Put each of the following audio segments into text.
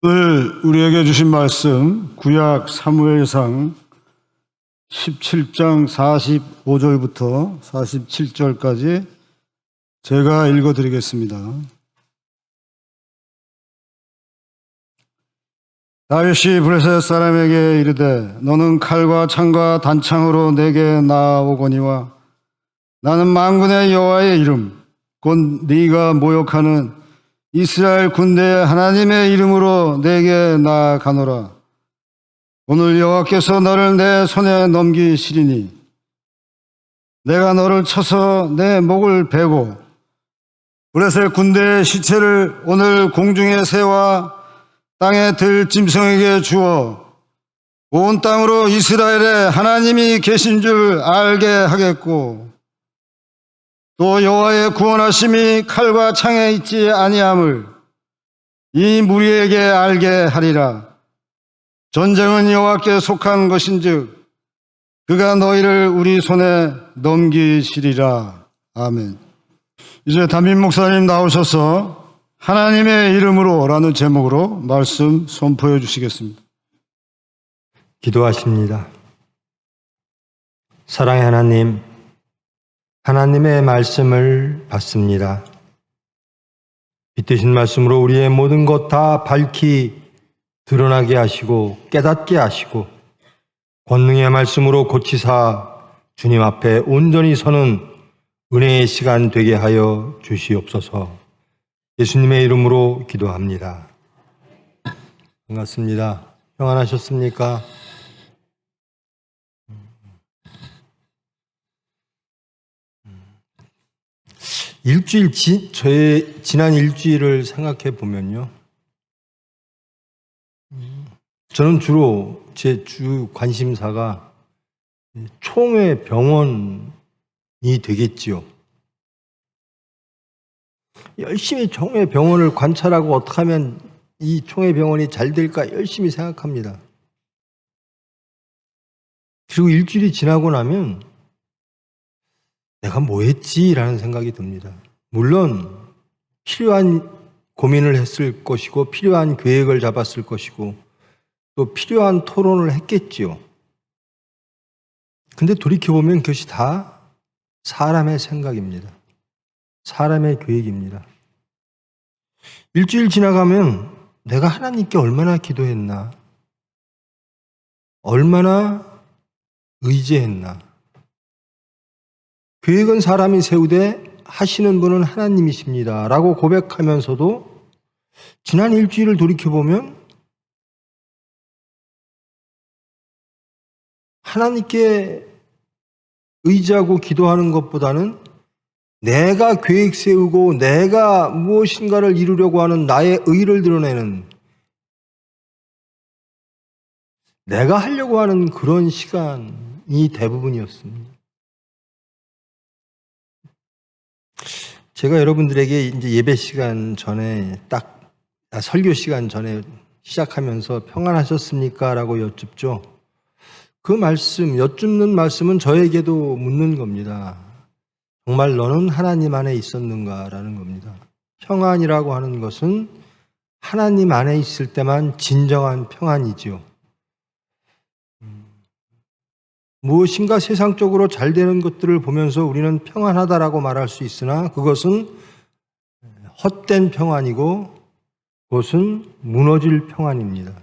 오늘 우리에게 주신 말씀 구약 사무엘상 17장 45절부터 47절까지 제가 읽어드리겠습니다. 다윗이 브레셋 사람에게 이르되 너는 칼과 창과 단창으로 내게 나아오거니와 나는 만군의 여호와의 이름 곧 네가 모욕하는 이스라엘 군대의 하나님의 이름으로 내게 나아가노라. 오늘 여호와께서 너를 내 손에 넘기시리니 내가 너를 쳐서 내 목을 베고 브레셋 군대의 시체를 오늘 공중의 새와 땅의 들짐승에게 주어 온 땅으로 이스라엘에 하나님이 계신 줄 알게 하겠고 또 여호와의 구원하심이 칼과 창에 있지 아니함을 이 무리에게 알게 하리라. 전쟁은 여호와께 속한 것인즉 그가 너희를 우리 손에 넘기시리라. 아멘. 이제 담임 목사님 나오셔서 하나님의 이름으로 라는 제목으로 말씀 선포해 주시겠습니다. 기도하십니다. 사랑의 하나님, 하나님의 말씀을 받습니다. 빛되신 말씀으로 우리의 모든 것 다 밝히 드러나게 하시고 깨닫게 하시고 권능의 말씀으로 고치사 주님 앞에 온전히 서는 은혜의 시간 되게 하여 주시옵소서. 예수님의 이름으로 기도합니다. 반갑습니다. 평안하셨습니까? 저의 지난 일주일을 생각해 보면요. 저는 주로 제 주 관심사가 총회 병원이 되겠지요. 열심히 총회 병원을 관찰하고 어떻게 하면 이 총회 병원이 잘 될까 열심히 생각합니다. 그리고 일주일이 지나고 나면 내가 뭐 했지라는 생각이 듭니다. 물론 필요한 고민을 했을 것이고 필요한 계획을 잡았을 것이고 또 필요한 토론을 했겠지요. 근데 돌이켜보면 그것이 다 사람의 생각입니다. 사람의 계획입니다. 일주일 지나가면 내가 하나님께 얼마나 기도했나? 얼마나 의지했나? 계획은 사람이 세우되 하시는 분은 하나님이십니다 라고 고백하면서도 지난 일주일을 돌이켜보면 하나님께 의지하고 기도하는 것보다는 내가 계획 세우고 내가 무엇인가를 이루려고 하는 나의 의를 드러내는 내가 하려고 하는 그런 시간이 대부분이었습니다. 제가 여러분들에게 이제 예배 시간 전에 설교 시간 전에 시작하면서 평안하셨습니까? 라고 여쭙죠. 그 말씀, 여쭙는 말씀은 저에게도 묻는 겁니다. 정말 너는 하나님 안에 있었는가? 라는 겁니다. 평안이라고 하는 것은 하나님 안에 있을 때만 진정한 평안이지요. 무엇인가 세상적으로 잘 되는 것들을 보면서 우리는 평안하다라고 말할 수 있으나 그것은 헛된 평안이고 그것은 무너질 평안입니다.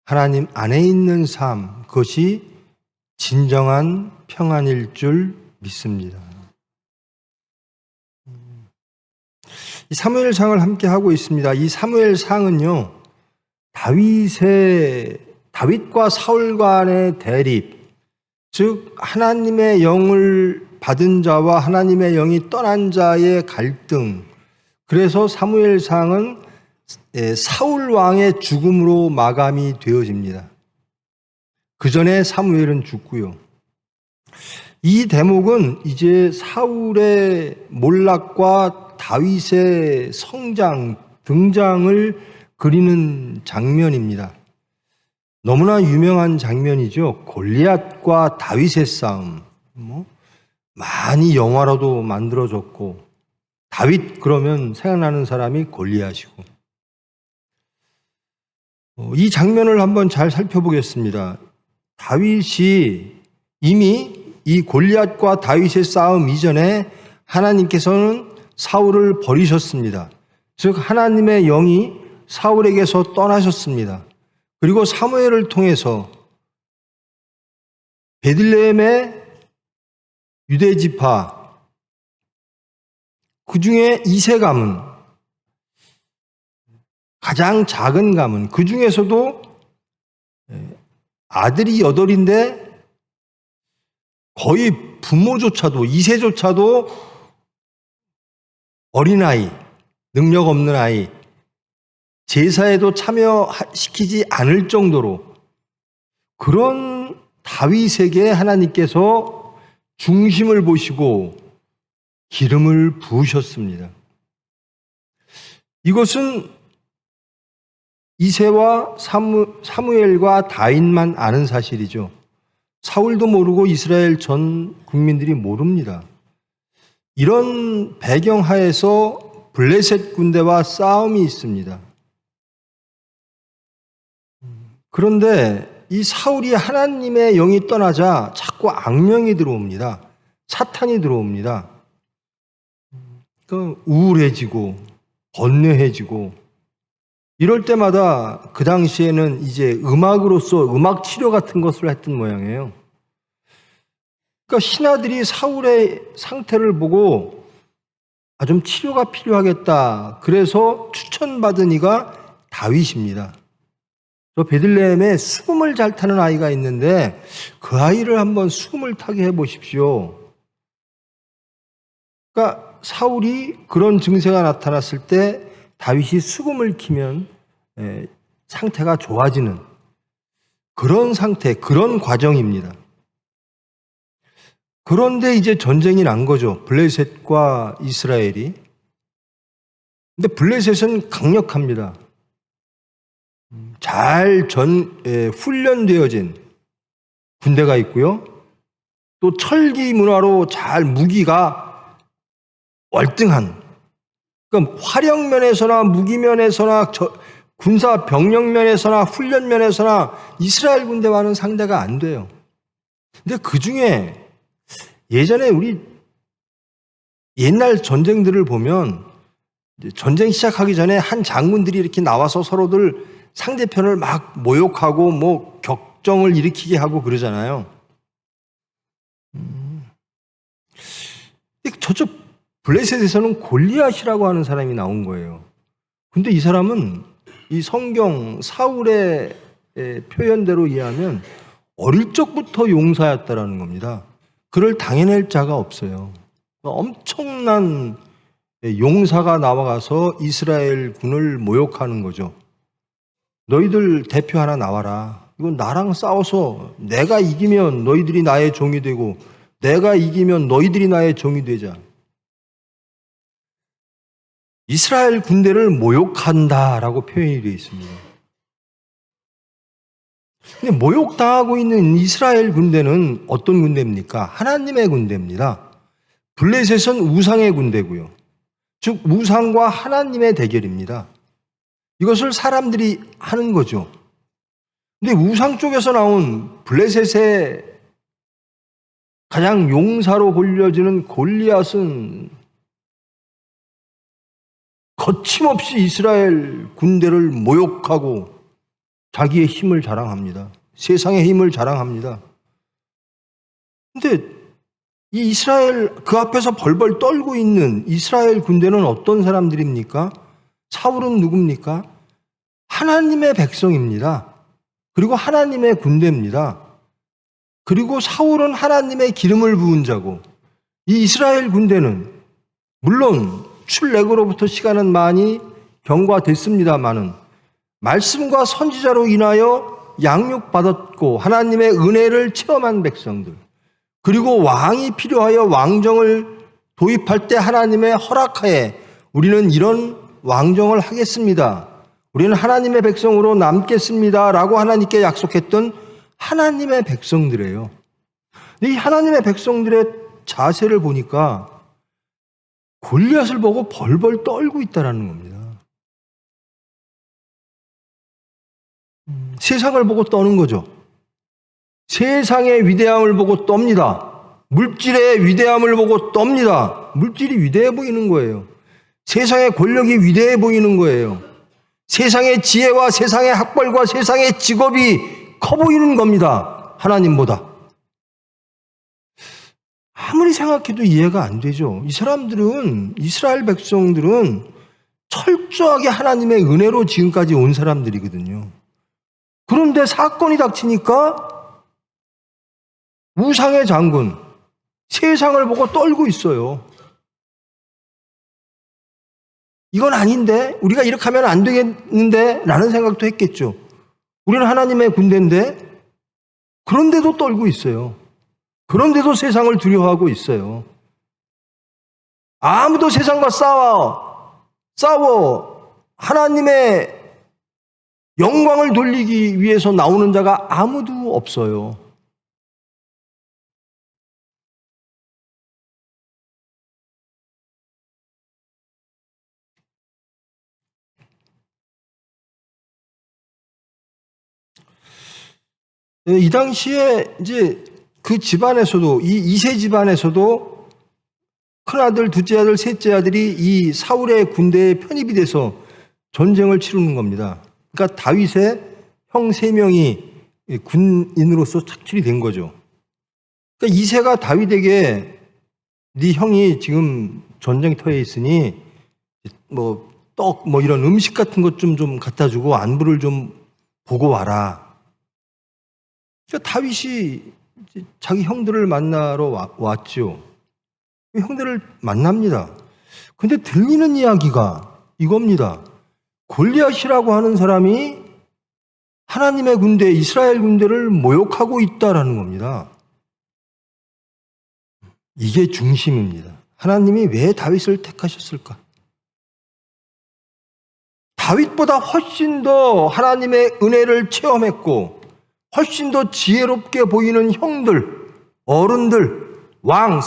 하나님 안에 있는 삶, 그것이 진정한 평안일 줄 믿습니다. 이 사무엘상을 함께 하고 있습니다. 이 사무엘상은요, 다윗과 사울 간의 대립, 즉 하나님의 영을 받은 자와 하나님의 영이 떠난 자의 갈등, 그래서 사무엘상은 사울 왕의 죽음으로 마감이 되어집니다. 그 전에 사무엘은 죽고요. 이 대목은 이제 사울의 몰락과 다윗의 성장, 등장을 그리는 장면입니다. 너무나 유명한 장면이죠. 골리앗과 다윗의 싸움. 많이 영화로도 만들어졌고 다윗 그러면 생각나는 사람이 골리앗이고 이 장면을 한번 잘 살펴보겠습니다. 다윗이 이미 이 골리앗과 다윗의 싸움 이전에 하나님께서는 사울을 버리셨습니다. 즉 하나님의 영이 사울에게서 떠나셨습니다. 그리고 사무엘을 통해서 베들레헴의 유대 지파, 그 중에 이세 가문, 가장 작은 가문, 그 중에서도 아들이 8인데 거의 부모조차도, 이세조차도 어린아이, 능력 없는 아이, 제사에도 참여시키지 않을 정도로 그런 다윗에게 하나님께서 중심을 보시고 기름을 부으셨습니다. 이것은 이새와 사무엘과 다윗만 아는 사실이죠. 사울도 모르고 이스라엘 전 국민들이 모릅니다. 이런 배경 하에서 블레셋 군대와 싸움이 있습니다. 그런데 이 사울이 하나님의 영이 떠나자 자꾸 악령이 들어옵니다. 사탄이 들어옵니다. 우울해지고 번뇌해지고 이럴 때마다 그 당시에는 이제 음악으로서 음악 치료 같은 것을 했던 모양이에요. 그러니까 신하들이 사울의 상태를 보고 좀 치료가 필요하겠다. 그래서 추천받은 이가 다윗입니다. 저 베들레헴에 수금을 잘 타는 아이가 있는데 그 아이를 한번 수금을 타게 해보십시오. 그러니까 사울이 그런 증세가 나타났을 때 다윗이 수금을 키면 상태가 좋아지는 그런 상태, 그런 과정입니다. 그런데 이제 전쟁이 난 거죠. 블레셋과 이스라엘이. 근데 블레셋은 강력합니다. 잘 훈련되어진 군대가 있고요. 또 철기 문화로 잘 무기가 월등한, 그러니까 화력 면에서나 무기 면에서나 군사 병력 면에서나 훈련 면에서나 이스라엘 군대와는 상대가 안 돼요. 근데 그 중에 예전에 우리 옛날 전쟁들을 보면 전쟁 시작하기 전에 한 장군들이 이렇게 나와서 서로들 상대편을 막 모욕하고 뭐 격정을 일으키게 하고 그러잖아요. 저쪽 블레셋에서는 골리앗이라고 하는 사람이 나온 거예요. 근데 이 사람은 이 성경 사울의 표현대로 이해하면 어릴 적부터 용사였다라는 겁니다. 그를 당해낼 자가 없어요. 엄청난 용사가 나와가서 이스라엘 군을 모욕하는 거죠. 너희들 대표 하나 나와라. 이건 나랑 싸워서 내가 이기면 너희들이 나의 종이 되고 내가 이기면 너희들이 나의 종이 되자. 이스라엘 군대를 모욕한다라고 표현이 되어 있습니다. 근데 모욕당하고 있는 이스라엘 군대는 어떤 군대입니까? 하나님의 군대입니다. 블레셋은 우상의 군대고요. 즉 우상과 하나님의 대결입니다. 이것을 사람들이 하는 거죠. 근데 우상 쪽에서 나온 블레셋의 가장 용사로 불려지는 골리앗은 거침없이 이스라엘 군대를 모욕하고 자기의 힘을 자랑합니다. 세상의 힘을 자랑합니다. 근데 이 이스라엘 그 앞에서 벌벌 떨고 있는 이스라엘 군대는 어떤 사람들입니까? 사울은 누굽니까? 하나님의 백성입니다. 그리고 하나님의 군대입니다. 그리고 사울은 하나님의 기름을 부은 자고 이 이스라엘 군대는 물론 출애굽으로부터 시간은 많이 경과됐습니다마는 말씀과 선지자로 인하여 양육받았고 하나님의 은혜를 체험한 백성들, 그리고 왕이 필요하여 왕정을 도입할 때 하나님의 허락하에 우리는 이런 왕정을 하겠습니다. 우리는 하나님의 백성으로 남겠습니다. 라고 하나님께 약속했던 하나님의 백성들이에요. 이 하나님의 백성들의 자세를 보니까 골리앗을 보고 벌벌 떨고 있다는 겁니다. 세상을 보고 떠는 거죠. 세상의 위대함을 보고 떱니다. 물질의 위대함을 보고 떱니다. 물질이 위대해 보이는 거예요. 세상의 권력이 위대해 보이는 거예요. 세상의 지혜와 세상의 학벌과 세상의 직업이 커 보이는 겁니다. 하나님보다. 아무리 생각해도 이해가 안 되죠. 이 사람들은, 이스라엘 백성들은 철저하게 하나님의 은혜로 지금까지 온 사람들이거든요. 그런데 사건이 닥치니까 우상의 장군, 세상을 보고 떨고 있어요. 이건 아닌데? 우리가 이렇게 하면 안 되겠는데? 라는 생각도 했겠죠. 우리는 하나님의 군대인데? 그런데도 떨고 있어요. 그런데도 세상을 두려워하고 있어요. 아무도 세상과 싸워 하나님의 영광을 돌리기 위해서 나오는 자가 아무도 없어요. 이 당시에 이제 그 집안에서도, 이 이세 집안에서도 큰아들, 둘째 아들, 셋째 아들이 이 사울의 군대에 편입이 돼서 전쟁을 치르는 겁니다. 그러니까 다윗의 형 3명이 군인으로서 착출이 된 거죠. 그러니까 이세가 다윗에게 네 형이 지금 전쟁터에 있으니 떡 이런 음식 같은 것 좀 갖다 주고 안부를 좀 보고 와라. 그러니까 다윗이 자기 형들을 만나러 왔죠. 형들을 만납니다. 근데 들리는 이야기가 이겁니다. 골리앗이라고 하는 사람이 하나님의 군대, 이스라엘 군대를 모욕하고 있다라는 겁니다. 이게 중심입니다. 하나님이 왜 다윗을 택하셨을까? 다윗보다 훨씬 더 하나님의 은혜를 체험했고 훨씬 더 지혜롭게 보이는 형들, 어른들, 왕,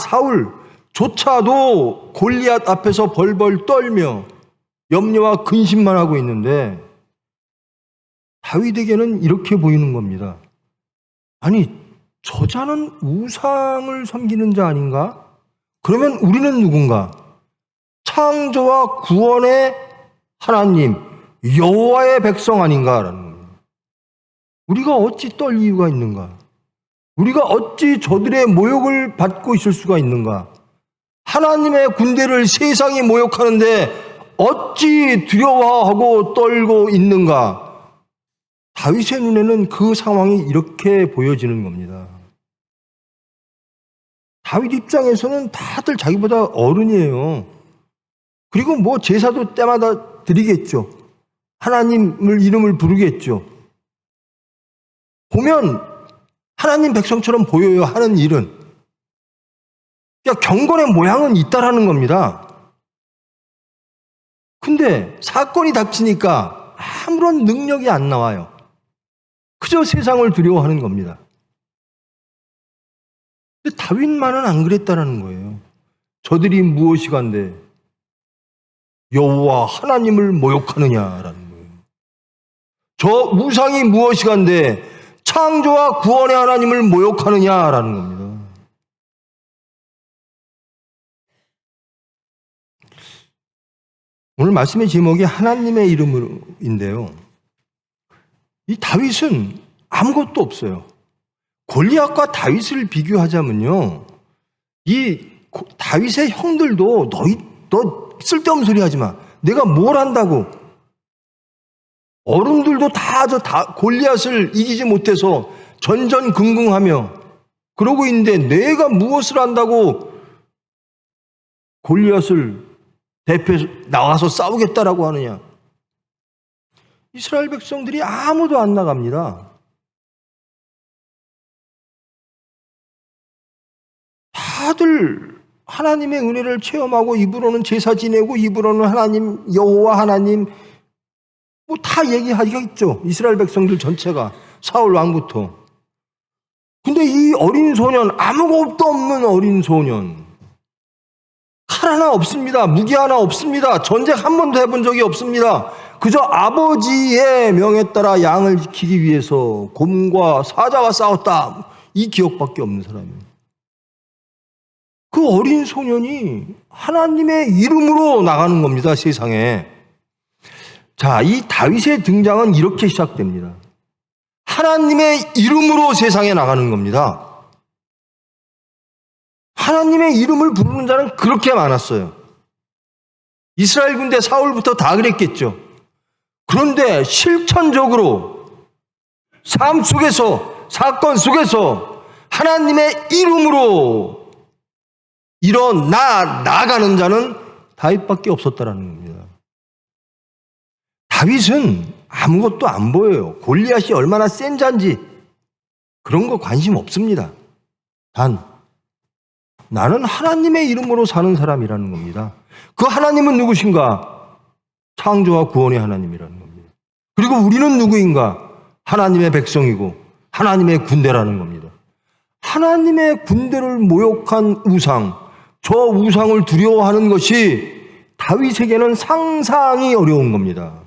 사울조차도 골리앗 앞에서 벌벌 떨며 염려와 근심만 하고 있는데 다윗에게는 이렇게 보이는 겁니다. 아니, 저 자는 우상을 섬기는 자 아닌가? 그러면 우리는 누군가? 창조와 구원의 하나님, 여호와의 백성 아닌가라는 겁니다. 우리가 어찌 떨 이유가 있는가? 우리가 어찌 저들의 모욕을 받고 있을 수가 있는가? 하나님의 군대를 세상이 모욕하는데 어찌 두려워하고 떨고 있는가? 다윗의 눈에는 그 상황이 이렇게 보여지는 겁니다. 다윗 입장에서는 다들 자기보다 어른이에요. 그리고 제사도 때마다 드리겠죠. 하나님을 이름을 부르겠죠. 보면 하나님 백성처럼 보여요, 하는 일은. 그러니까 경건의 모양은 있다라는 겁니다. 근데 사건이 닥치니까 아무런 능력이 안 나와요. 그저 세상을 두려워하는 겁니다. 근데 다윗만은 안 그랬다라는 거예요. 저들이 무엇이간데 여호와 하나님을 모욕하느냐라는 거예요. 저 우상이 무엇이간데 창조와 구원의 하나님을 모욕하느냐라는 겁니다. 오늘 말씀의 제목이 하나님의 이름인데요. 이 다윗은 아무것도 없어요. 골리앗과 다윗을 비교하자면요, 이 다윗의 형들도 너 쓸데없는 소리 하지 마. 내가 뭘 한다고. 어른들도 다 골리앗을 이기지 못해서 전전긍긍하며 그러고 있는데 내가 무엇을 한다고 골리앗을 대표해서 나와서 싸우겠다라고 하느냐. 이스라엘 백성들이 아무도 안 나갑니다. 다들 하나님의 은혜를 체험하고 입으로는 제사 지내고 입으로는 하나님, 여호와 하나님 다 얘기하겠죠. 이스라엘 백성들 전체가, 사울 왕부터. 근데 이 어린 소년, 아무것도 없는 어린 소년, 칼 하나 없습니다. 무기 하나 없습니다. 전쟁 한 번도 해본 적이 없습니다. 그저 아버지의 명에 따라 양을 지키기 위해서 곰과 사자와 싸웠다. 이 기억밖에 없는 사람이에요. 그 어린 소년이 하나님의 이름으로 나가는 겁니다, 세상에. 자, 이 다윗의 등장은 이렇게 시작됩니다. 하나님의 이름으로 세상에 나가는 겁니다. 하나님의 이름을 부르는 자는 그렇게 많았어요. 이스라엘 군대 사울부터 다 그랬겠죠. 그런데 실천적으로 삶 속에서, 사건 속에서 하나님의 이름으로 나아가는 자는 다윗밖에 없었다라는 겁니다. 다윗은 아무것도 안 보여요. 골리앗이 얼마나 센 자인지 그런 거 관심 없습니다. 단 나는 하나님의 이름으로 사는 사람이라는 겁니다. 그 하나님은 누구신가? 창조와 구원의 하나님이라는 겁니다. 그리고 우리는 누구인가? 하나님의 백성이고 하나님의 군대라는 겁니다. 하나님의 군대를 모욕한 우상, 저 우상을 두려워하는 것이 다윗에게는 상상이 어려운 겁니다.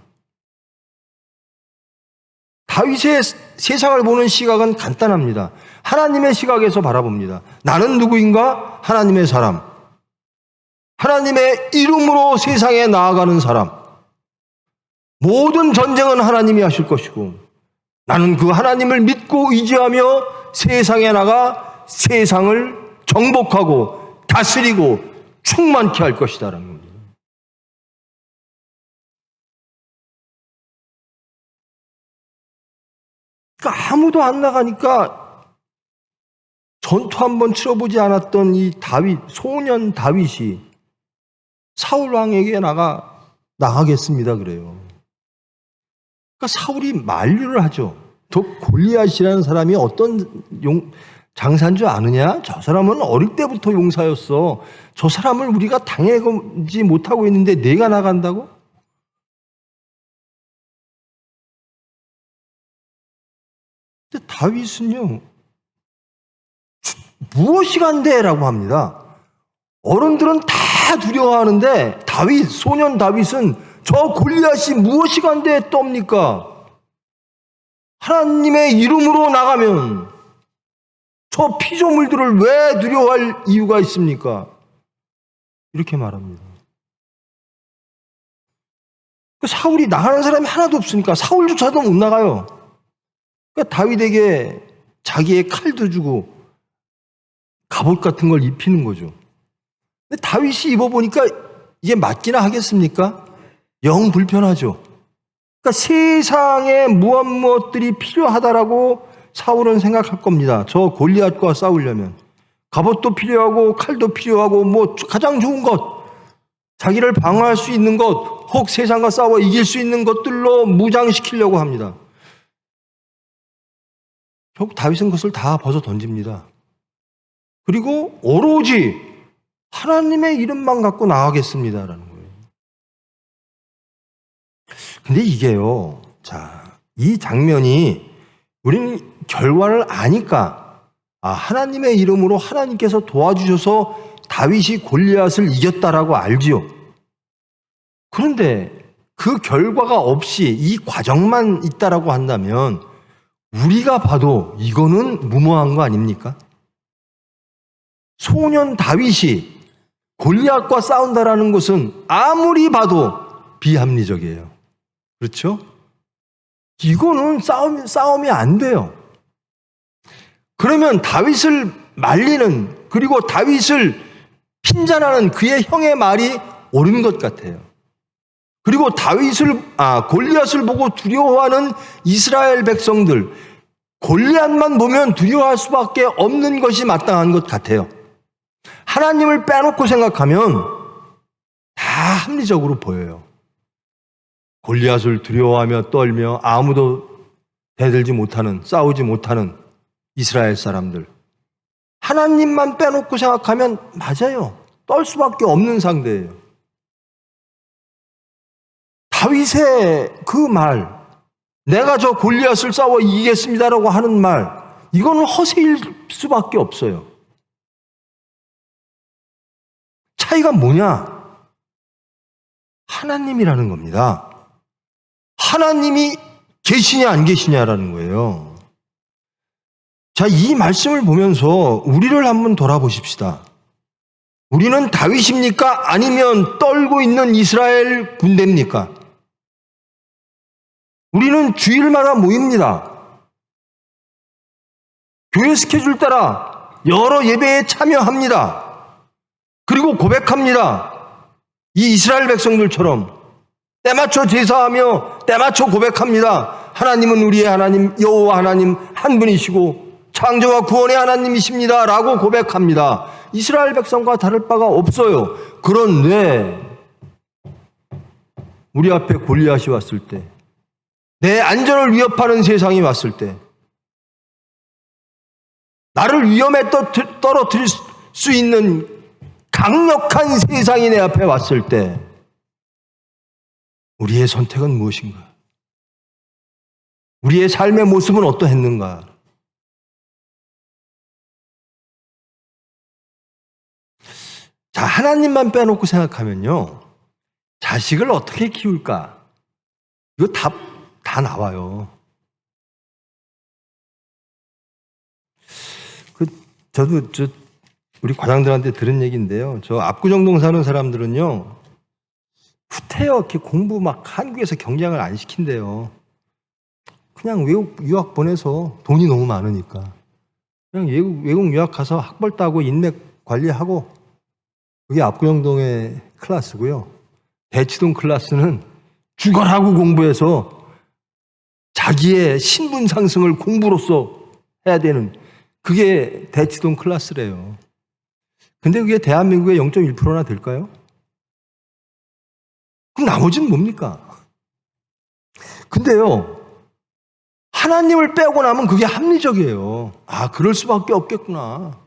다윗의 세상을 보는 시각은 간단합니다. 하나님의 시각에서 바라봅니다. 나는 누구인가? 하나님의 사람. 하나님의 이름으로 세상에 나아가는 사람. 모든 전쟁은 하나님이 하실 것이고 나는 그 하나님을 믿고 의지하며 세상에 나가 세상을 정복하고 다스리고 충만케 할 것이다라는 겁니다. 그러니까 아무도 안 나가니까 전투 한번 치러보지 않았던 이 다윗, 소년 다윗이 사울 왕에게 나가겠습니다 그래요. 그러니까 사울이 만류를 하죠. 저 골리앗이라는 사람이 어떤 장사인 줄 아느냐? 저 사람은 어릴 때부터 용사였어. 저 사람을 우리가 당하지 못하고 있는데 내가 나간다고? 근데 다윗은요, 무엇이 간대라고 합니다. 어른들은 다 두려워하는데 소년 다윗은 저 골리앗이 무엇이 간대 떱니까? 하나님의 이름으로 나가면 저 피조물들을 왜 두려워할 이유가 있습니까? 이렇게 말합니다. 사울이 나가는 사람이 하나도 없으니까 사울조차도 못 나가요. 그러니까 다윗에게 자기의 칼도 주고 갑옷 같은 걸 입히는 거죠. 근데 다윗이 입어보니까 이게 맞기나 하겠습니까? 영 불편하죠. 그러니까 세상에 무엇들이 필요하다라고 사울은 생각할 겁니다. 저 골리앗과 싸우려면 갑옷도 필요하고 칼도 필요하고 뭐 가장 좋은 것, 자기를 방어할 수 있는 것, 혹 세상과 싸워 이길 수 있는 것들로 무장시키려고 합니다. 결국 다윗은 그것을 다 벗어 던집니다. 그리고 오로지 하나님의 이름만 갖고 나가겠습니다라는 거예요. 근데 이게요, 자, 이 장면이 우리는 결과를 아니까 하나님의 이름으로 하나님께서 도와주셔서 다윗이 골리앗을 이겼다라고 알지요. 그런데 그 결과가 없이 이 과정만 있다라고 한다면 우리가 봐도 이거는 무모한 거 아닙니까? 소년 다윗이 골리앗과 싸운다라는 것은 아무리 봐도 비합리적이에요. 그렇죠? 이거는 싸움이 안 돼요. 그러면 다윗을 말리는, 그리고 다윗을 핀잔하는 그의 형의 말이 옳은 것 같아요. 그리고 골리앗을 보고 두려워하는 이스라엘 백성들, 골리앗만 보면 두려워할 수밖에 없는 것이 마땅한 것 같아요. 하나님을 빼놓고 생각하면 다 합리적으로 보여요. 골리앗을 두려워하며 떨며 아무도 대들지 못하는, 싸우지 못하는 이스라엘 사람들. 하나님만 빼놓고 생각하면 맞아요. 떨 수밖에 없는 상대예요. 다윗의 그 말, 내가 저 골리앗을 싸워 이기겠습니다라고 하는 말, 이거는 허세일 수밖에 없어요. 차이가 뭐냐? 하나님이라는 겁니다. 하나님이 계시냐 안 계시냐라는 거예요. 자, 이 말씀을 보면서 우리를 한번 돌아보십시다. 우리는 다윗입니까? 아니면 떨고 있는 이스라엘 군대입니까? 우리는 주일마다 모입니다. 교회 스케줄 따라 여러 예배에 참여합니다. 그리고 고백합니다. 이 이스라엘 백성들처럼 때맞춰 제사하며 때맞춰 고백합니다. 하나님은 우리의 하나님 여호와 하나님 한 분이시고 창조와 구원의 하나님이십니다 라고 고백합니다. 이스라엘 백성과 다를 바가 없어요. 그런데 우리 앞에 골리앗이 왔을 때, 내 안전을 위협하는 세상이 왔을 때, 나를 위험에 떨어뜨릴 수 있는 강력한 세상이 내 앞에 왔을 때 우리의 선택은 무엇인가? 우리의 삶의 모습은 어떠했는가? 자, 하나님만 빼놓고 생각하면요, 자식을 어떻게 키울까? 이거 다 나와요. 저도 우리 과장들한테 들은 얘기인데요. 저 압구정동 사는 사람들은요, 후퇴어 이렇게 공부 막 한국에서 경쟁을 안 시킨대요. 그냥 유학 보내서 돈이 너무 많으니까. 그냥 외국 유학 가서 학벌 따고 인맥 관리하고, 그게 압구정동의 클래스고요. 대치동 클래스는 죽어라고 공부해서 자기의 신분 상승을 공부로서 해야 되는, 그게 대치동 클래스래요. 근데 그게 대한민국의 0.1%나 될까요? 그럼 나머지는 뭡니까? 근데요, 하나님을 빼고 나면 그게 합리적이에요. 아, 그럴 수밖에 없겠구나.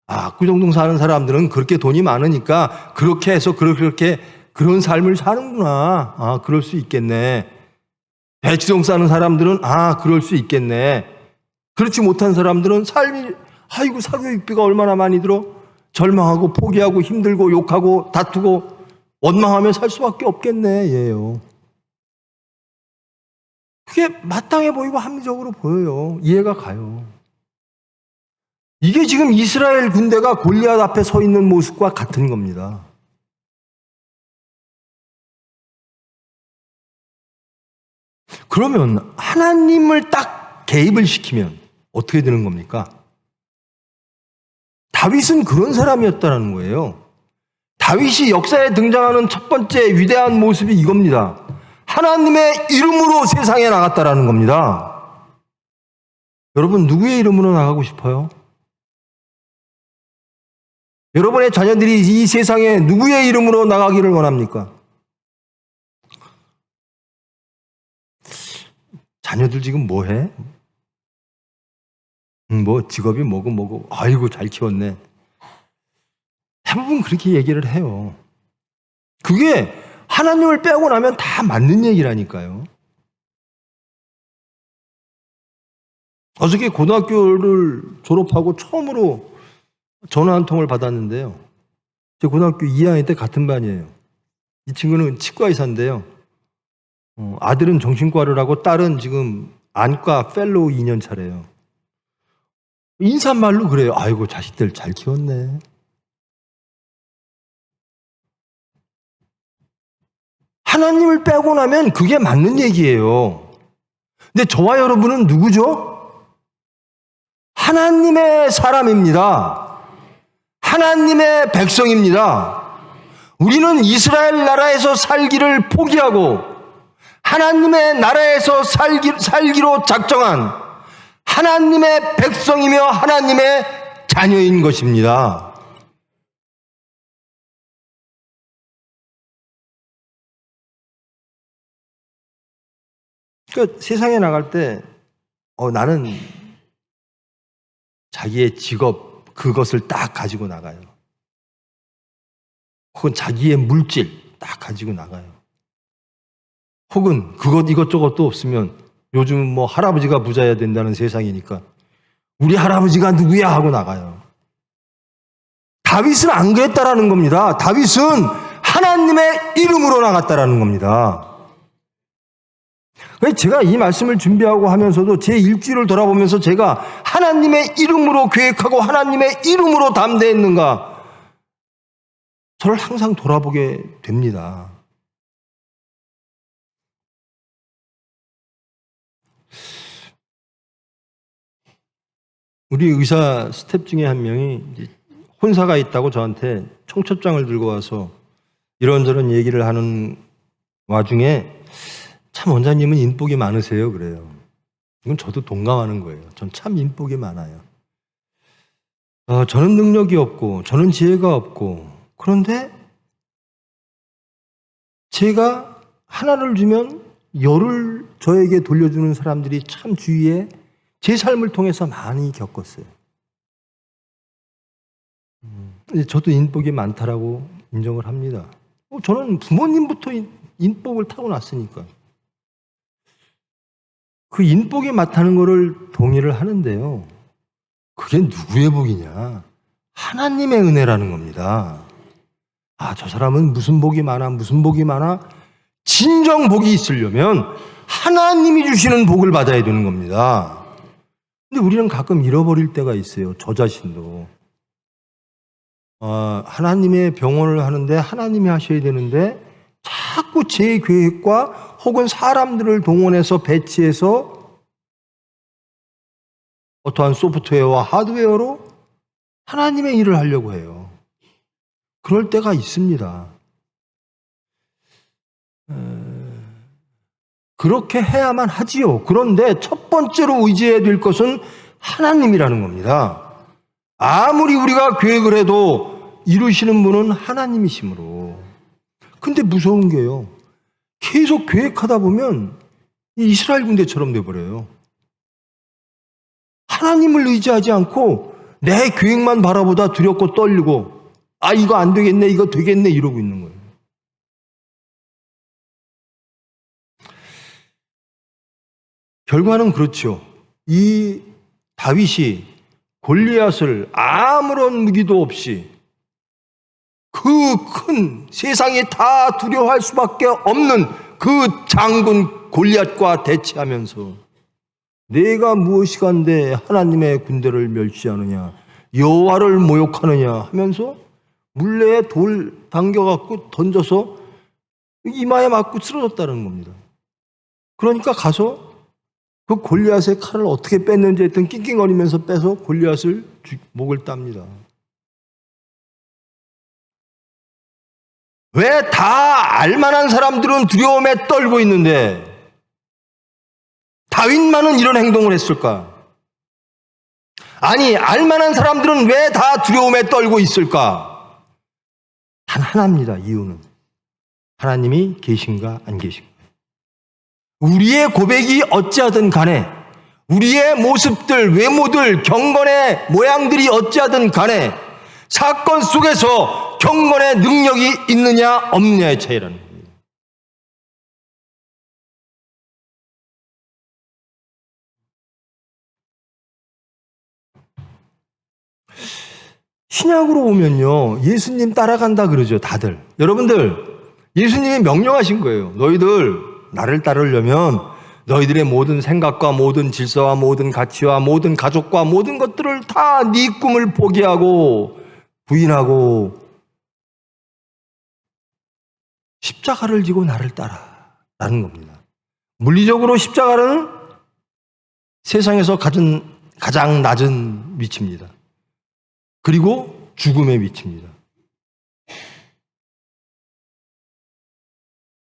아, 압구정동 사는 사람들은 그렇게 돈이 많으니까 그렇게 해서 그렇게 그런 삶을 사는구나. 아, 그럴 수 있겠네. 대치동 사는 사람들은 아, 그럴 수 있겠네. 그렇지 못한 사람들은 삶이, 아이고, 사교육비가 얼마나 많이 들어? 절망하고 포기하고 힘들고 욕하고 다투고 원망하며 살 수밖에 없겠네, 얘요. 그게 마땅해 보이고 합리적으로 보여요. 이해가 가요. 이게 지금 이스라엘 군대가 골리앗 앞에 서 있는 모습과 같은 겁니다. 그러면 하나님을 딱 개입을 시키면 어떻게 되는 겁니까? 다윗은 그런 사람이었다는 거예요. 다윗이 역사에 등장하는 첫 번째 위대한 모습이 이겁니다. 하나님의 이름으로 세상에 나갔다라는 겁니다. 여러분, 누구의 이름으로 나가고 싶어요? 여러분의 자녀들이 이 세상에 누구의 이름으로 나가기를 원합니까? 자녀들 지금 뭐 해? 뭐 직업이 뭐고 아이고 잘 키웠네. 대부분 그렇게 얘기를 해요. 그게 하나님을 빼고 나면 다 맞는 얘기라니까요. 어저께 고등학교를 졸업하고 처음으로 전화 한 통을 받았는데요. 제 고등학교 2학년 때 같은 반이에요. 이 친구는 치과 의사인데요. 아들은 정신과를 하고 딸은 지금 안과 펠로우 2년 차래요. 인사말로 그래요. 아이고 자식들 잘 키웠네. 하나님을 빼고 나면 그게 맞는 얘기예요. 근데 저와 여러분은 누구죠? 하나님의 사람입니다. 하나님의 백성입니다. 우리는 이스라엘 나라에서 살기를 포기하고 하나님의 나라에서 살기로 작정한 하나님의 백성이며 하나님의 자녀인 것입니다. 그러니까 세상에 나갈 때 나는 자기의 직업 그것을 딱 가지고 나가요. 혹은 자기의 물질 딱 가지고 나가요. 혹은 이것저것도 없으면 요즘 뭐 할아버지가 부자여야 된다는 세상이니까 우리 할아버지가 누구야 하고 나가요. 다윗은 안 그랬다라는 겁니다. 다윗은 하나님의 이름으로 나갔다라는 겁니다. 그래서 제가 이 말씀을 준비하고 하면서도 제 일주일을 돌아보면서 제가 하나님의 이름으로 계획하고 하나님의 이름으로 담대했는가, 저를 항상 돌아보게 됩니다. 우리 의사 스텝 중에 한 명이 혼사가 있다고 저한테 청첩장을 들고 와서 이런저런 얘기를 하는 와중에 참 원장님은 인복이 많으세요 그래요. 이건 저도 동감하는 거예요. 전 참 인복이 많아요. 저는 능력이 없고 저는 지혜가 없고, 그런데 제가 하나를 주면 열을 저에게 돌려주는 사람들이 참 주위에 제 삶을 통해서 많이 겪었어요. 저도 인복이 많다라고 인정을 합니다. 저는 부모님부터 인복을 타고났으니까. 그 인복이 많다는 것을 동의를 하는데요. 그게 누구의 복이냐? 하나님의 은혜라는 겁니다. 저 사람은 무슨 복이 많아, 무슨 복이 많아? 진정 복이 있으려면 하나님이 주시는 복을 받아야 되는 겁니다. 근데 우리는 가끔 잃어버릴 때가 있어요. 저 자신도. 하나님의 병원을 하는데 하나님이 하셔야 되는데 자꾸 제 계획과 혹은 사람들을 동원해서 배치해서 어떠한 소프트웨어와 하드웨어로 하나님의 일을 하려고 해요. 그럴 때가 있습니다. 그렇게 해야만 하지요. 그런데 첫 번째로 의지해야 될 것은 하나님이라는 겁니다. 아무리 우리가 계획을 해도 이루시는 분은 하나님이시므로. 근데 무서운 게요, 계속 계획하다 보면 이스라엘 군대처럼 돼버려요. 하나님을 의지하지 않고 내 계획만 바라보다 두렵고 떨리고, 이거 안 되겠네, 이거 되겠네 이러고 있는 거예요. 결과는 그렇죠. 이 다윗이 골리앗을 아무런 무기도 없이 그 큰 세상이 다 두려워할 수밖에 없는 그 장군 골리앗과 대치하면서 내가 무엇이간데 하나님의 군대를 멸시하느냐, 여호와를 모욕하느냐 하면서 물레에 돌 당겨갖고 던져서 이마에 맞고 쓰러졌다는 겁니다. 그러니까 가서 그 골리앗의 칼을 어떻게 뺐는지 하여튼 낑낑거리면서 빼서 골리앗을 목을 땁니다. 왜 다 알만한 사람들은 두려움에 떨고 있는데 다윗만은 이런 행동을 했을까? 아니, 알만한 사람들은 왜 다 두려움에 떨고 있을까? 단 하나입니다. 이유는 하나님이 계신가 안 계신가. 우리의 고백이 어찌하든 간에, 우리의 모습들, 외모들, 경건의 모양들이 어찌하든 간에 사건 속에서 경건의 능력이 있느냐 없느냐의 차이라는 겁니다. 신약으로 오면요, 예수님 따라간다 그러죠. 다들. 여러분들, 예수님이 명령하신 거예요. 너희들 나를 따르려면 너희들의 모든 생각과 모든 질서와 모든 가치와 모든 가족과 모든 것들을 다 네 꿈을 포기하고 부인하고 십자가를 지고 나를 따라라는 겁니다. 물리적으로 십자가는 세상에서 가장 낮은 위치입니다. 그리고 죽음의 위치입니다.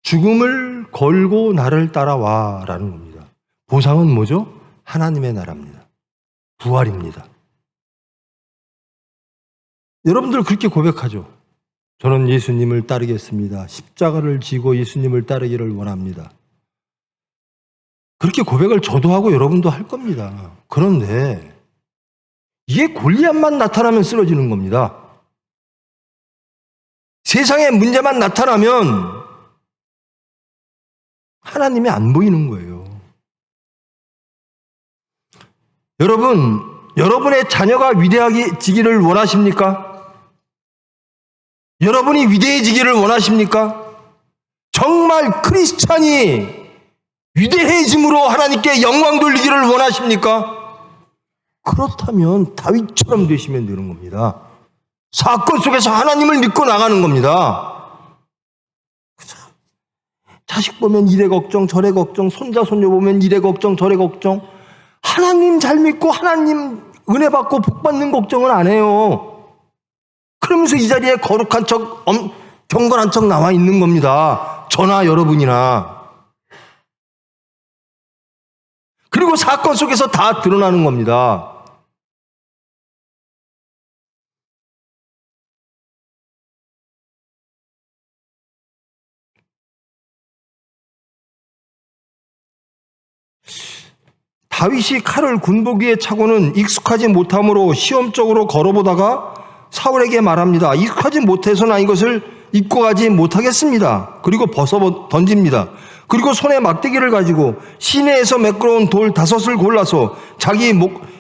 죽음을 걸고 나를 따라와라는 겁니다. 보상은 뭐죠? 하나님의 나라입니다. 부활입니다. 여러분들 그렇게 고백하죠. 저는 예수님을 따르겠습니다. 십자가를 지고 예수님을 따르기를 원합니다. 그렇게 고백을 저도 하고 여러분도 할 겁니다. 그런데 이게 골리앗만 나타나면 쓰러지는 겁니다. 세상에 문제만 나타나면 하나님이 안 보이는 거예요. 여러분, 여러분의 자녀가 위대해지기를 원하십니까? 여러분이 위대해지기를 원하십니까? 정말 크리스찬이 위대해짐으로 하나님께 영광 돌리기를 원하십니까? 그렇다면 다윗처럼 되시면 되는 겁니다. 사건 속에서 하나님을 믿고 나가는 겁니다. 자식 보면 이래 걱정 저래 걱정, 손자 손녀 보면 이래 걱정 저래 걱정, 하나님 잘 믿고 하나님 은혜 받고 복 받는 걱정은 안 해요. 그러면서 이 자리에 거룩한 척, 경건한 척 나와 있는 겁니다. 저나 여러분이나. 그리고 사건 속에서 다 드러나는 겁니다. 다윗이 칼을 군복 위에 차고는 익숙하지 못함으로 시험적으로 걸어보다가 사울에게 말합니다. 익숙하지 못해서 나 이것을 입고 가지 못하겠습니다. 그리고 벗어 던집니다. 그리고 손에 막대기를 가지고 시내에서 매끄러운 돌 5을 골라서 자기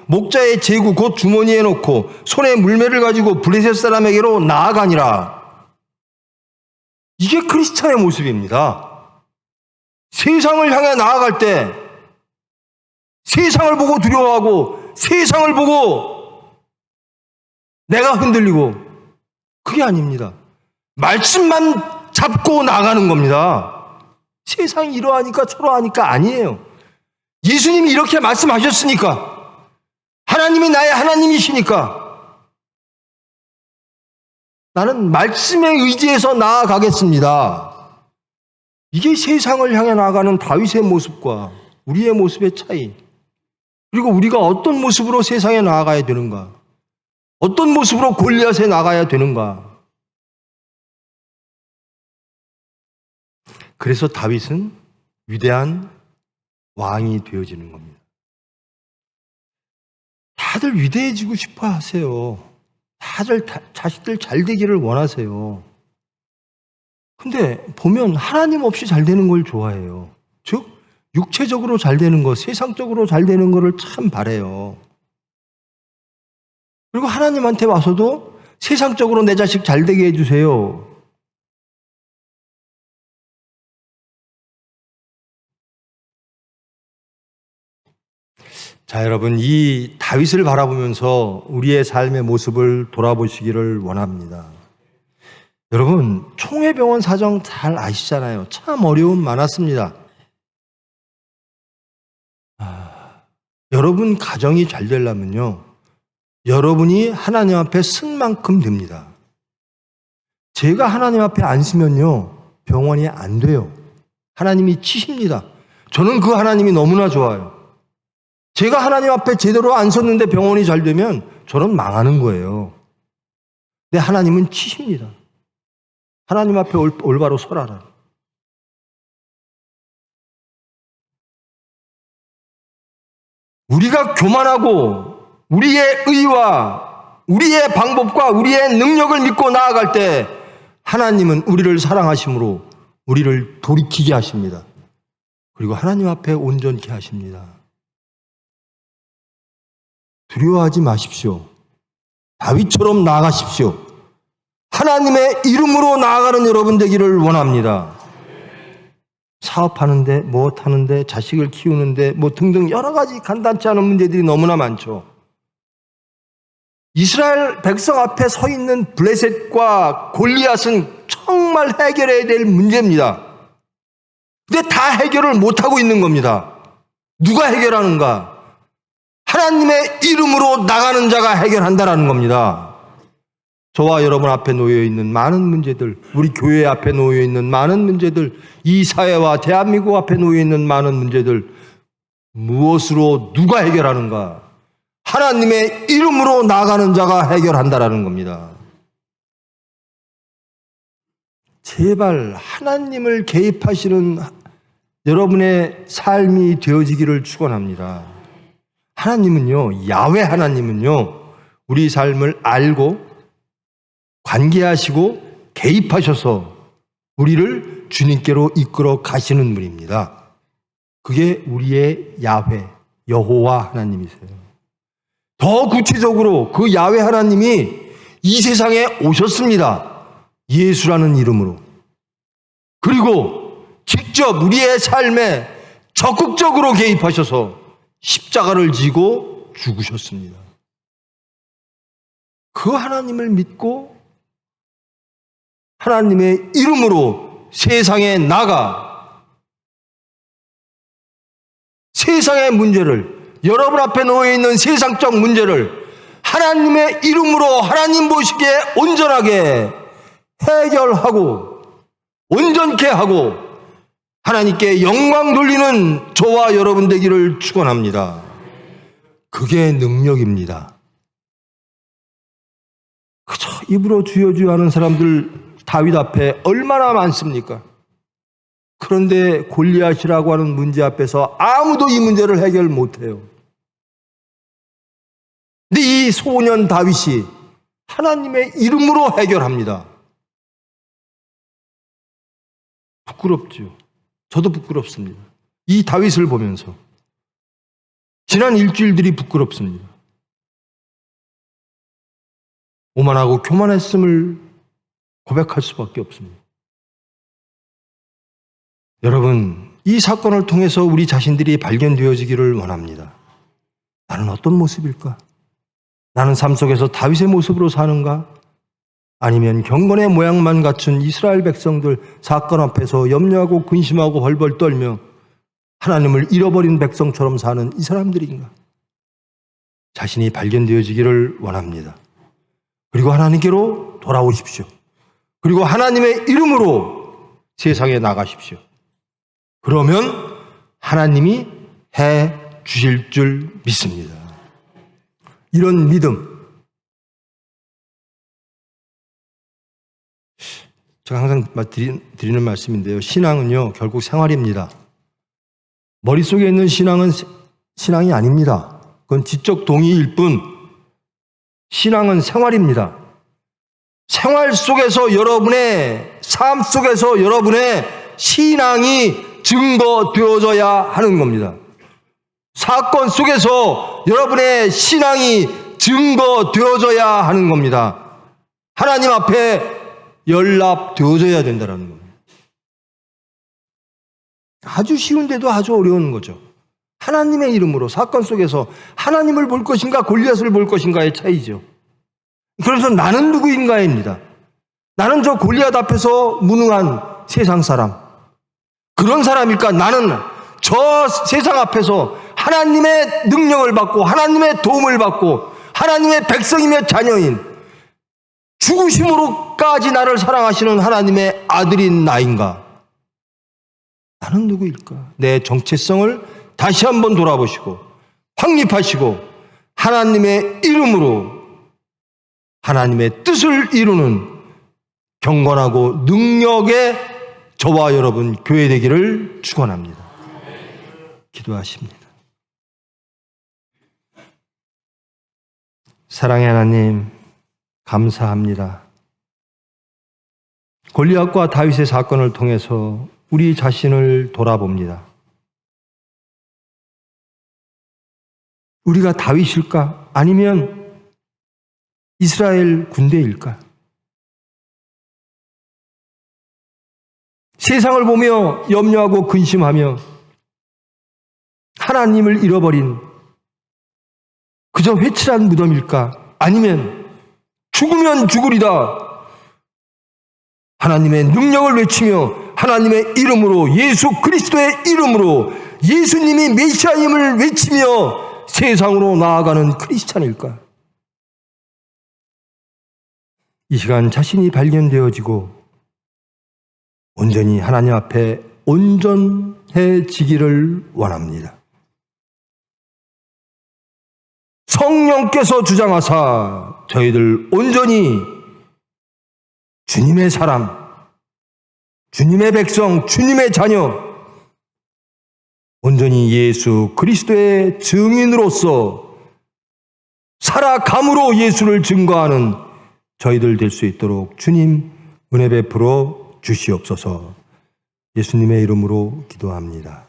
목자의 제구 곧 주머니에 넣고 손에 물매를 가지고 블레셋 사람에게로 나아가니라. 이게 크리스찬의 모습입니다. 세상을 향해 나아갈 때 세상을 보고 두려워하고 세상을 보고 내가 흔들리고, 그게 아닙니다. 말씀만 잡고 나가는 겁니다. 세상이 이러하니까 저러하니까 아니에요. 예수님이 이렇게 말씀하셨으니까, 하나님이 나의 하나님이시니까 나는 말씀에 의지해서 나아가겠습니다. 이게 세상을 향해 나아가는 다윗의 모습과 우리의 모습의 차이. 그리고 우리가 어떤 모습으로 세상에 나아가야 되는가? 어떤 모습으로 골리앗에 나가야 되는가? 그래서 다윗은 위대한 왕이 되어지는 겁니다. 다들 위대해지고 싶어 하세요. 다들 자식들 잘 되기를 원하세요. 근데 보면 하나님 없이 잘 되는 걸 좋아해요. 즉 육체적으로 잘 되는 거, 세상적으로 잘 되는 거를 참 바래요. 그리고 하나님한테 와서도 세상적으로 내 자식 잘 되게 해주세요. 자, 여러분, 이 다윗을 바라보면서 우리의 삶의 모습을 돌아보시기를 원합니다. 여러분, 총회병원 사정 잘 아시잖아요. 참 어려움 많았습니다. 여러분 가정이 잘 되려면요, 여러분이 하나님 앞에 쓴 만큼 됩니다. 제가 하나님 앞에 안 쓰면요, 병원이 안 돼요. 하나님이 치십니다. 저는 그 하나님이 너무나 좋아요. 제가 하나님 앞에 제대로 안 섰는데 병원이 잘 되면 저는 망하는 거예요. 근데 하나님은 치십니다. 하나님 앞에 올바로 서라라. 우리가 교만하고 우리의 의와 우리의 방법과 우리의 능력을 믿고 나아갈 때 하나님은 우리를 사랑하심으로 우리를 돌이키게 하십니다. 그리고 하나님 앞에 온전케 하십니다. 두려워하지 마십시오. 다윗처럼 나아가십시오. 하나님의 이름으로 나아가는 여러분 되기를 원합니다. 사업하는데, 무엇하는데, 자식을 키우는데, 등등 여러 가지 간단치 않은 문제들이 너무나 많죠. 이스라엘 백성 앞에 서 있는 블레셋과 골리앗은 정말 해결해야 될 문제입니다. 근데 다 해결을 못하고 있는 겁니다. 누가 해결하는가? 하나님의 이름으로 나가는 자가 해결한다라는 겁니다. 저와 여러분 앞에 놓여있는 많은 문제들, 우리 교회 앞에 놓여있는 많은 문제들, 이 사회와 대한민국 앞에 놓여있는 많은 문제들, 무엇으로 누가 해결하는가? 하나님의 이름으로 나가는 자가 해결한다라는 겁니다. 제발 하나님을 개입하시는 여러분의 삶이 되어지기를 축원합니다. 하나님은요, 야훼 하나님은요, 우리 삶을 알고 관계하시고 개입하셔서 우리를 주님께로 이끌어 가시는 분입니다. 그게 우리의 야훼, 여호와 하나님이세요. 더 구체적으로 그 야훼 하나님이 이 세상에 오셨습니다. 예수라는 이름으로. 그리고 직접 우리의 삶에 적극적으로 개입하셔서 십자가를 지고 죽으셨습니다. 그 하나님을 믿고 하나님의 이름으로 세상에 나가 세상의 문제를, 여러분 앞에 놓여 있는 세상적 문제를 하나님의 이름으로 하나님 보시기에 온전하게 해결하고 온전케 하고 하나님께 영광 돌리는 저와 여러분 되기를 축원합니다. 그게 능력입니다. 그저 입으로 주여 주여 하는 사람들 다윗 앞에 얼마나 많습니까? 그런데 골리앗이라고 하는 문제 앞에서 아무도 이 문제를 해결 못해요. 근데 이 소년 다윗이 하나님의 이름으로 해결합니다. 부끄럽죠. 저도 부끄럽습니다. 이 다윗을 보면서 지난 일주일들이 부끄럽습니다. 오만하고 교만했음을 고백할 수밖에 없습니다. 여러분, 이 사건을 통해서 우리 자신들이 발견되어지기를 원합니다. 나는 어떤 모습일까? 나는 삶 속에서 다윗의 모습으로 사는가? 아니면 경건의 모양만 갖춘 이스라엘 백성들 사건 앞에서 염려하고 근심하고 벌벌 떨며 하나님을 잃어버린 백성처럼 사는 이 사람들인가? 자신이 발견되어지기를 원합니다. 그리고 하나님께로 돌아오십시오. 그리고 하나님의 이름으로 세상에 나가십시오. 그러면 하나님이 해 주실 줄 믿습니다. 이런 믿음, 제가 항상 드리는 말씀인데요. 신앙은요, 결국 생활입니다. 머릿속에 있는 신앙은 신앙이 아닙니다. 그건 지적 동의일 뿐, 신앙은 생활입니다. 생활 속에서 여러분의 삶 속에서 여러분의 신앙이 증거되어져야 하는 겁니다. 사건 속에서 여러분의 신앙이 증거되어져야 하는 겁니다. 하나님 앞에 연락되어져야 된다는 겁니다. 아주 쉬운데도 아주 어려운 거죠. 하나님의 이름으로 사건 속에서 하나님을 볼 것인가 골리앗을 볼 것인가의 차이죠. 그래서 나는 누구인가입니다. 나는 저 골리앗 앞에서 무능한 세상 사람, 그런 사람일까? 나는 저 세상 앞에서 하나님의 능력을 받고 하나님의 도움을 받고 하나님의 백성이며 자녀인 죽으심으로까지 나를 사랑하시는 하나님의 아들인 나인가? 나는 누구일까? 내 정체성을 다시 한번 돌아보시고 확립하시고 하나님의 이름으로 하나님의 뜻을 이루는 경건하고 능력의 저와 여러분 교회 되기를 축원합니다. 기도하십니다. 사랑의 하나님, 감사합니다. 골리앗과 다윗의 사건을 통해서 우리 자신을 돌아봅니다. 우리가 다윗일까? 아니면 이스라엘 군대일까? 세상을 보며 염려하고 근심하며 하나님을 잃어버린 그저 회칠한 무덤일까? 아니면 죽으면 죽으리다 하나님의 능력을 외치며 하나님의 이름으로 예수 그리스도의 이름으로 예수님이 메시아임을 외치며 세상으로 나아가는 크리스찬일까? 이 시간 자신이 발견되어지고 온전히 하나님 앞에 온전해지기를 원합니다. 성령께서 주장하사 저희들 온전히 주님의 사람, 주님의 백성, 주님의 자녀, 온전히 예수 그리스도의 증인으로서 살아감으로 예수를 증거하는 저희들 될 수 있도록 주님 은혜 베풀어 주시옵소서. 예수님의 이름으로 기도합니다.